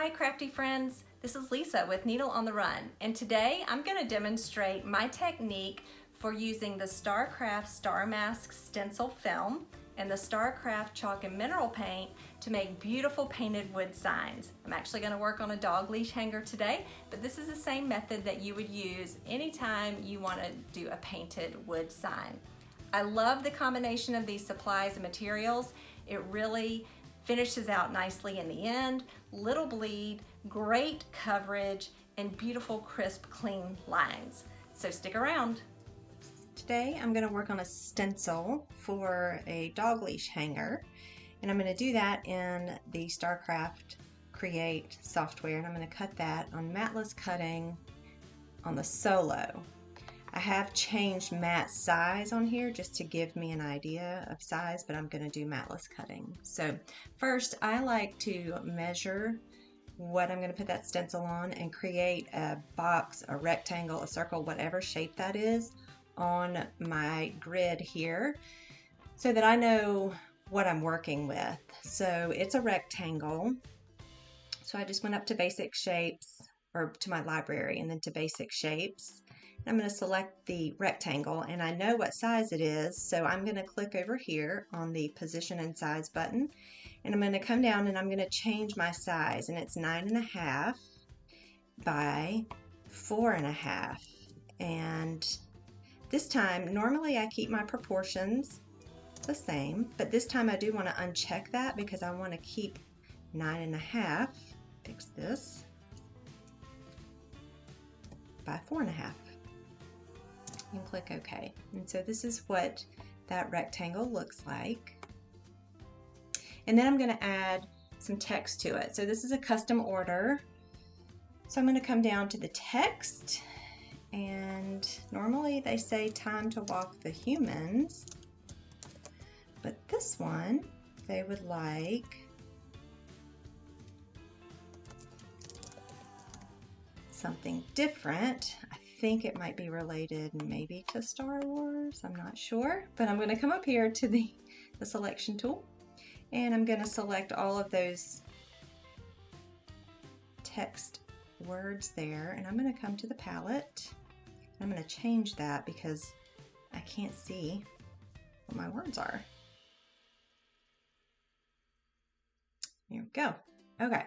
Hi crafty friends, this is Lisa with Needle on the Run, and today I'm going to demonstrate my technique for using the Starcraft Starmask Stencil film and the Starcraft chalk and mineral paint to make beautiful painted wood signs. I'm actually going to work on a dog leash hanger today, but this is the same method that you would use anytime you want to do a painted wood sign. I love the combination of these supplies and materials. It really finishes out nicely in the end. Little bleed, great coverage, and beautiful crisp clean lines. So stick around. Today I'm going to work on a stencil for a dog leash hanger, and I'm going to do that in the Starcraft Create software, and I'm going to cut that on matless cutting on the Solo. I have changed mat size on here just to give me an idea of size, but I'm going to do matless cutting. So first, I like to measure what I'm going to put that stencil on and create a box, a rectangle, a circle, whatever shape that is on my grid here so that I know what I'm working with. So it's a rectangle. So I just went up to basic shapes, or to my library, and then to basic shapes. I'm going to select the rectangle, and I know what size it is, so I'm going to click over here on the position and size button, and I'm going to come down and I'm going to change my size, and it's 9.5 by 4.5. And this time, normally I keep my proportions the same, but this time I do want to uncheck that because I want to keep 9.5, fix this, by 4.5. And click OK. And so this is what that rectangle looks like. And then I'm going to add some text to it. So this is a custom order. So I'm going to come down to the text, and normally they say time to walk the humans, but this one they would like something different. I think it might be related maybe to Star Wars, I'm not sure, but I'm going to come up here to the selection tool, and I'm going to select all of those text words there, and I'm going to come to the palette. I'm going to change that because I can't see what my words are. Here we go. Okay,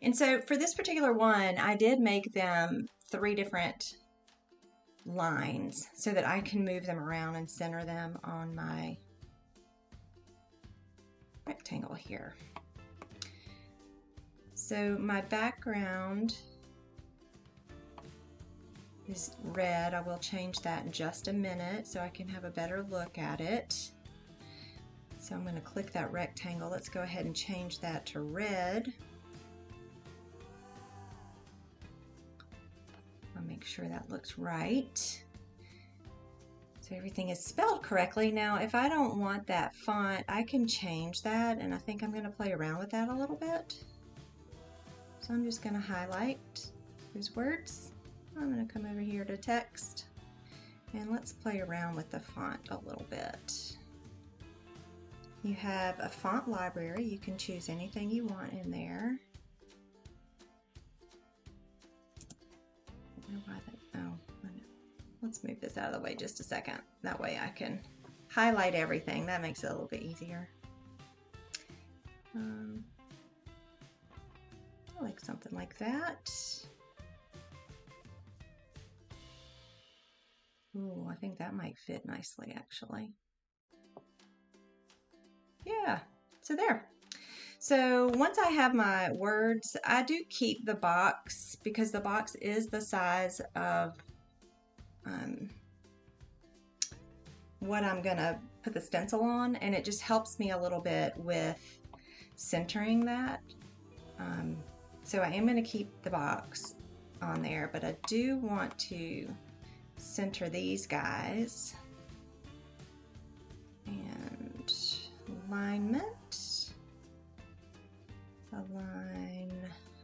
and so for this particular one, I did make them 3 different lines so that I can move them around and center them on my rectangle here. So my background is red. I will change that in just a minute so I can have a better look at it. So I'm going to click that rectangle. Let's go ahead and change that to red. I'll make sure that looks right. So everything is spelled correctly. Now, if I don't want that font, I can change that, and I think I'm going to play around with that a little bit. So I'm just going to highlight those words. I'm going to come over here to text, and let's play around with the font a little bit. You have a font library. You can choose anything you want in there. Let's move this out of the way just a second. That way I can highlight everything. That makes it a little bit easier. I like something like that. Ooh, I think that might fit nicely actually. Yeah, so there. So once I have my words, I do keep the box because the box is the size of what I'm gonna put the stencil on, and it just helps me a little bit with centering that. So I am gonna keep the box on there, but I do want to center these guys. And alignment, align,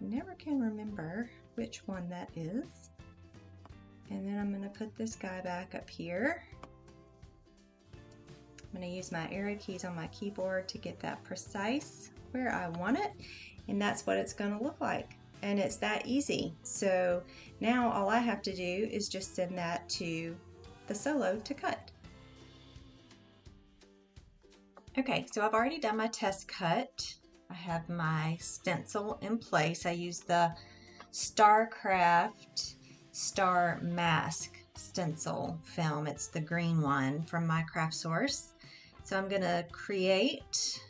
never can remember which one that is. And then I'm going to put this guy back up here. I'm going to use my arrow keys on my keyboard to get that precise where I want it, and that's what it's going to look like. And it's that easy. So now all I have to do is just send that to the Solo to cut. Okay, so I've already done my test cut. I have my stencil in place. I use the Starcraft Starmask Stencil film. It's the green one from my craft source. So I'm going to create.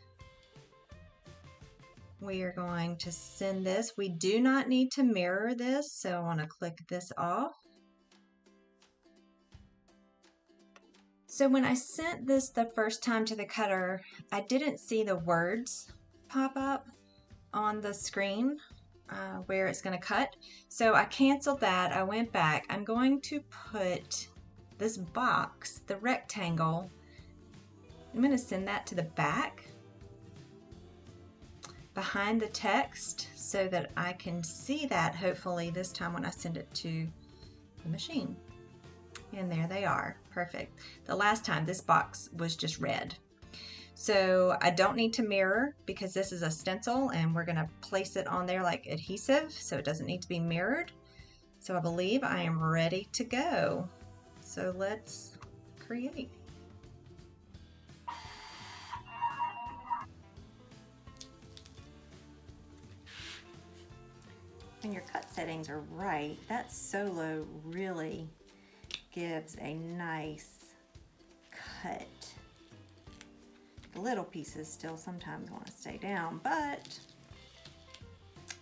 We are going to send this. We do not need to mirror this, so I want to click this off. So when I sent this the first time to the cutter, I didn't see the words pop up on the screen where it's going to cut. So I canceled that. I went back. I'm going to put this box, the rectangle, I'm going to send that to the back behind the text so that I can see that hopefully this time when I send it to the machine. And there they are. Perfect. The last time this box was just red. So I don't need to mirror because this is a stencil and we're going to place it on there like adhesive, so it doesn't need to be mirrored. So I believe I am ready to go. So let's create. When your cut settings are right, that Solo really gives a nice cut. The little pieces still sometimes want to stay down, but it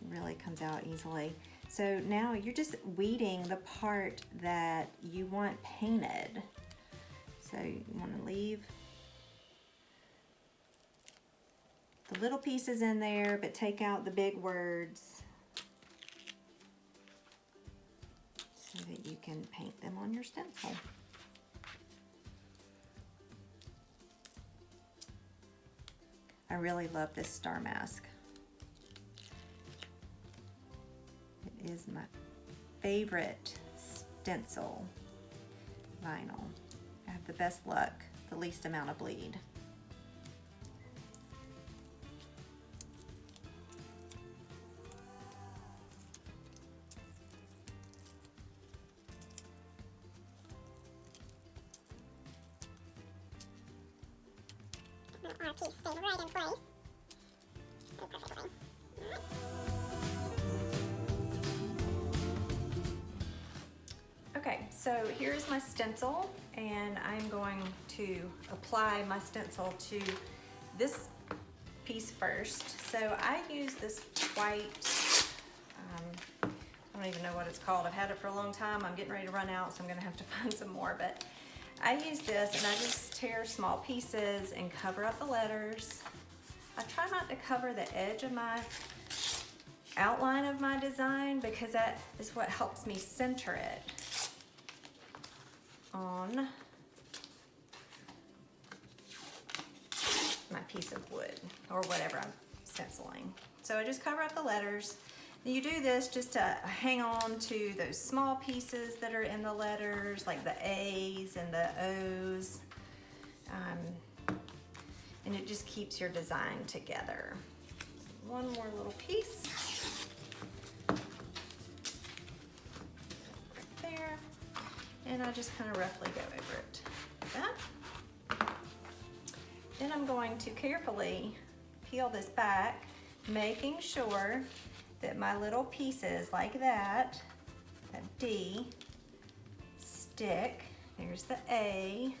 really comes out easily. So now you're just weeding the part that you want painted. So you want to leave the little pieces in there, but take out the big words so that you can paint them on your stencil. I really love this star mask. It is my favorite stencil vinyl. I have the best luck, the least amount of bleed. Our piece stay right in place. So perfectly. Okay, so here's my stencil, and I'm going to apply my stencil to this piece first. So I use this white, I don't even know what it's called. I've had it for a long time. I'm getting ready to run out, so I'm gonna have to find some more, but I use this and I just tear small pieces and cover up the letters. I try not to cover the edge of my outline of my design because that is what helps me center it on my piece of wood or whatever I'm stenciling. So I just cover up the letters. You do this just to hang on to those small pieces that are in the letters, like the A's and the O's. And it just keeps your design together. One more little piece. Right there. And I just kind of roughly go over it like that. Then I'm going to carefully peel this back, making sure that my little pieces like that D, stick. There's the A.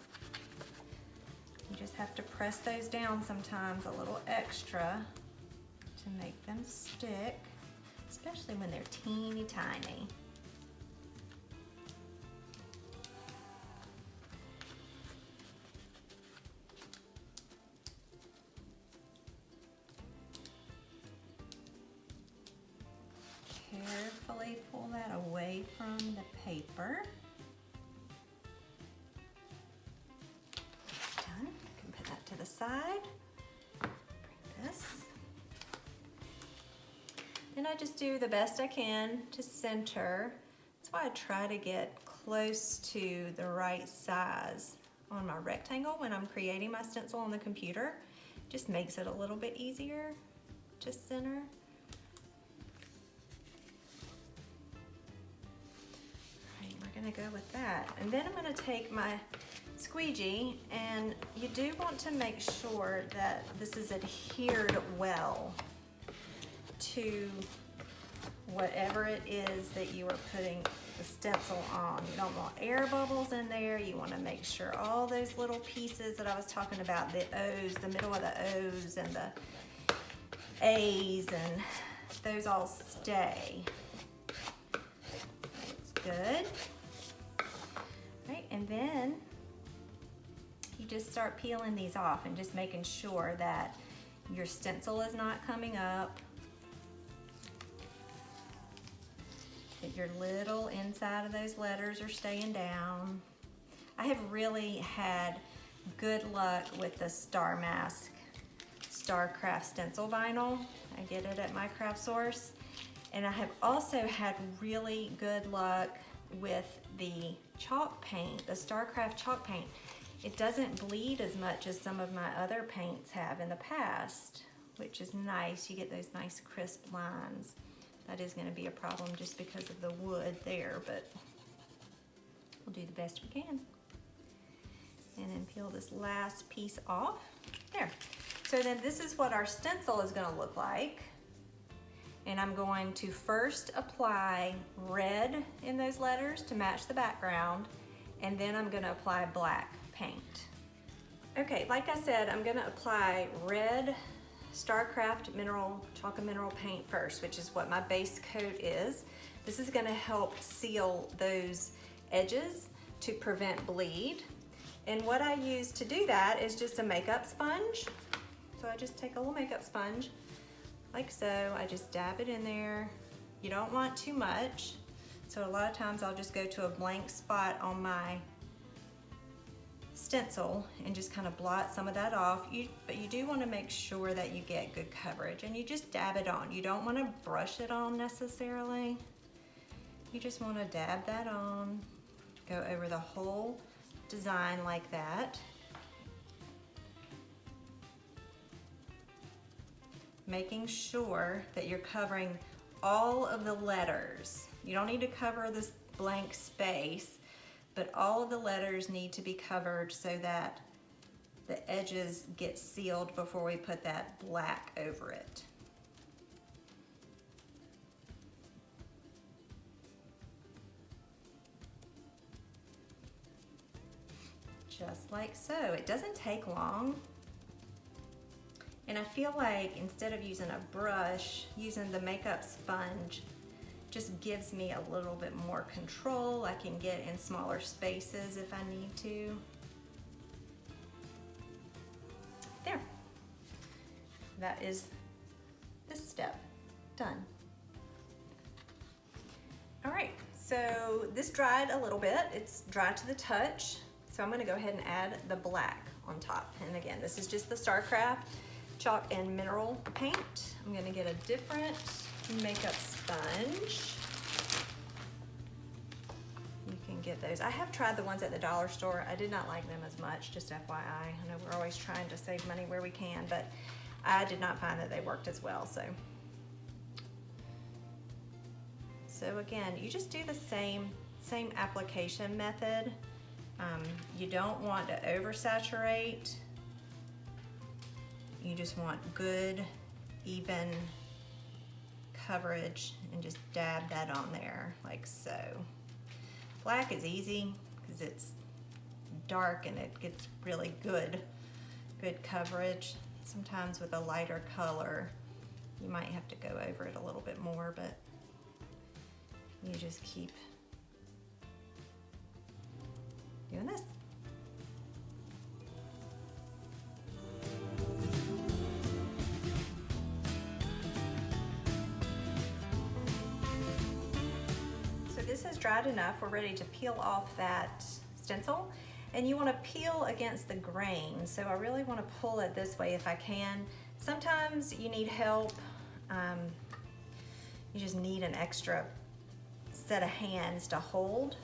You just have to press those down sometimes a little extra to make them stick, especially when they're teeny tiny. Carefully pull that away from the paper. Done. You can put that to the side. Bring this. And I just do the best I can to center. That's why I try to get close to the right size on my rectangle when I'm creating my stencil on the computer. Just makes it a little bit easier to center. gonna go with that. And then I'm gonna take my squeegee, and you do want to make sure that this is adhered well to whatever it is that you are putting the stencil on. You don't want air bubbles in there. You want to make sure all those little pieces that I was talking about, the O's, the middle of the O's and the A's, and those all stay. Looks good. Right, and then you just start peeling these off and just making sure that your stencil is not coming up, that your little inside of those letters are staying down. I have really had good luck with the Starmask Starcraft Stencil vinyl. I get it at my craft source. And I have also had really good luck with the chalk paint, the Starcraft chalk paint. It doesn't bleed as much as some of my other paints have in the past, which is nice. You get those nice crisp lines. That is going to be a problem just because of the wood there, but we'll do the best we can. And then peel this last piece off. There. So then this is what our stencil is going to look like. And I'm going to first apply red in those letters to match the background, and then I'm going to apply black paint. Okay, like I said, I'm going to apply red Starcraft chalk and mineral paint first, which is what my base coat is. This is going to help seal those edges to prevent bleed. And what I use to do that is just a makeup sponge. So I just take a little makeup sponge like so. I just dab it in there. You don't want too much. So a lot of times I'll just go to a blank spot on my stencil and just kind of blot some of that off. But you do want to make sure that you get good coverage, and you just dab it on. You don't want to brush it on necessarily. You just want to dab that on, go over the whole design like that. Making sure that you're covering all of the letters. You don't need to cover this blank space, but all of the letters need to be covered so that the edges get sealed before we put that black over it. Just like so. It doesn't take long. And I feel like instead of using a brush, using the makeup sponge just gives me a little bit more control. I can get in smaller spaces if I need to. There. That is this step done. All right, so this dried a little bit. It's dry to the touch. So I'm gonna go ahead and add the black on top. And again, this is just the Starcraft chalk and mineral paint. I'm gonna get a different makeup sponge. You can get those. I have tried the ones at the dollar store. I did not like them as much, just FYI. I know we're always trying to save money where we can, but I did not find that they worked as well. So again, you just do the same application method. You don't want to oversaturate. You just want good, even coverage, and just dab that on there like so. Black is easy because it's dark and it gets really good coverage. Sometimes with a lighter color, you might have to go over it a little bit more, but you just keep doing this. This has dried enough. We're ready to peel off that stencil, and you want to peel against the grain. So I really want to pull it this way if I can. Sometimes you need help. You just need an extra set of hands to hold,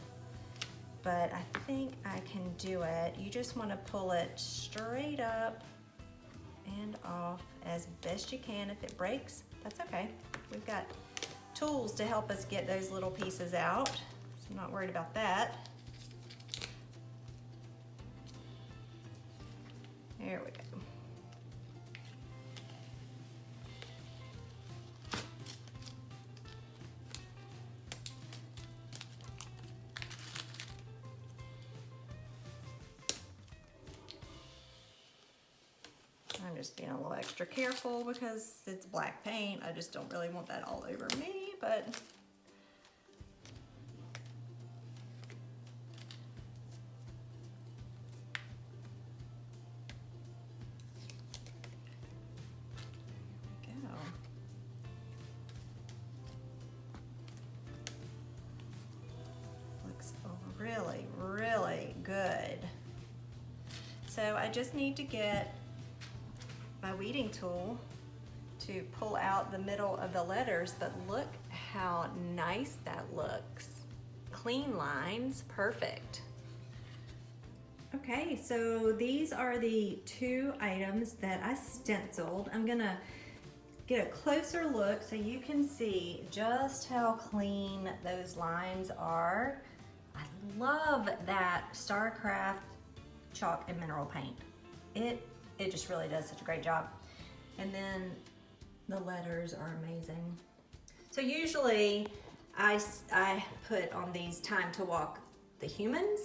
but I think I can do it. You just want to pull it straight up and off as best you can. If it breaks, that's okay. We've got tools to help us get those little pieces out. So I'm not worried about that. There we go. I'm just being a little extra careful because it's black paint. I just don't really want that all over me, but there we go. Looks really, really good. So I just need to get my weeding tool to pull out the middle of the letters, but look how nice that looks. Clean lines, perfect. Okay, so these are the two items that I stenciled. I'm gonna get a closer look so you can see just how clean those lines are. I love that Starcraft chalk and mineral paint. It just really does such a great job. And then the letters are amazing. So usually I put on these time to walk the humans,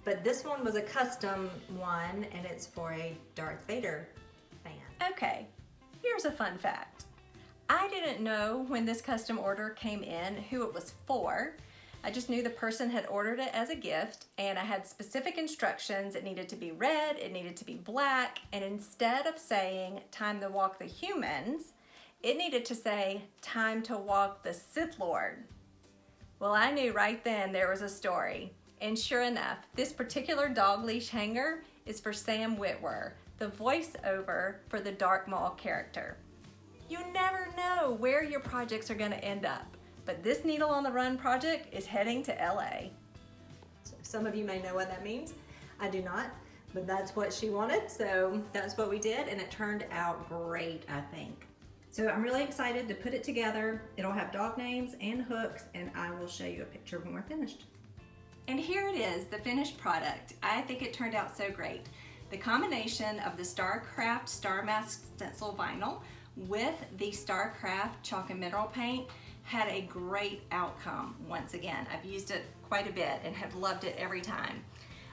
but this one was a custom one and it's for a Darth Vader fan. Okay, here's a fun fact. I didn't know when this custom order came in who it was for. I just knew the person had ordered it as a gift, and I had specific instructions. It needed to be red, it needed to be black, and instead of saying time to walk the humans, it needed to say time to walk the Sith Lord. Well, I knew right then there was a story. And sure enough, this particular dog leash hanger is for Sam Witwer, the voiceover for the Dark Maul character. You never know where your projects are gonna end up. But this Needle on the Run project is heading to LA. So some of you may know what that means. I do not, but that's what she wanted, so that's what we did, and it turned out great, I think. So I'm really excited to put it together. It'll have dog names and hooks, and I will show you a picture when we're finished. And here it is, the finished product. I think it turned out so great. The combination of the Starcraft Starmask Stencil vinyl with the Starcraft chalk and mineral paint had a great outcome once again. I've used it quite a bit and have loved it every time.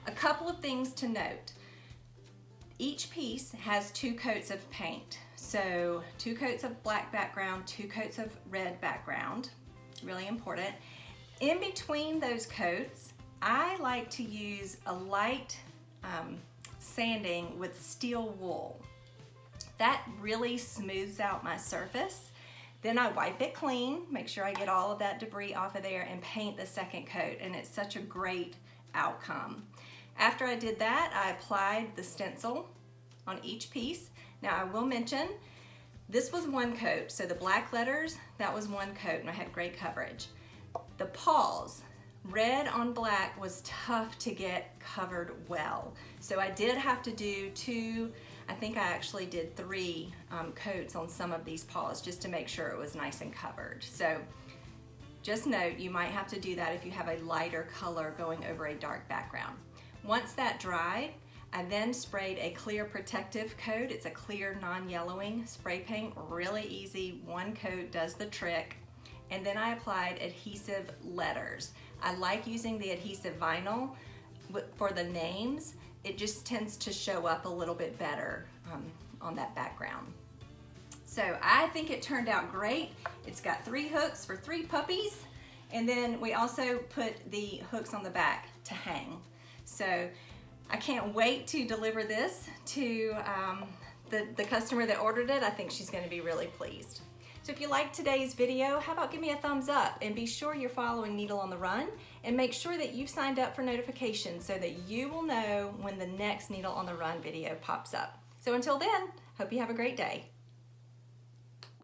A couple of things to note. Each piece has 2 coats of paint. So 2 coats of black background, 2 coats of red background, really important. In between those coats, I like to use a light sanding with steel wool. That really smooths out my surface. Then I wipe it clean, make sure I get all of that debris off of there, and paint the second coat, and it's such a great outcome. After I did that, I applied the stencil on each piece. Now I will mention, this was 1 coat, so the black letters, that was 1 coat, and I had great coverage. The paws, red on black, was tough to get covered well. So I did have to do 2, I think I actually did 3 coats on some of these paws just to make sure it was nice and covered. So just note, you might have to do that if you have a lighter color going over a dark background. Once that dried, I then sprayed a clear protective coat. It's a clear non-yellowing spray paint, really easy. 1 coat does the trick. And then I applied adhesive letters. I like using the adhesive vinyl for the names. It just tends to show up a little bit better on that background. So I think it turned out great. It's got 3 hooks for 3 puppies, and then we also put the hooks on the back to hang. So I can't wait to deliver this to the customer that ordered it. I think she's going to be really pleased. So if you liked today's video, how about give me a thumbs up, and be sure you're following Needle on the Run, and make sure that you've signed up for notifications so that you will know when the next Needle on the Run video pops up. So until then, hope you have a great day.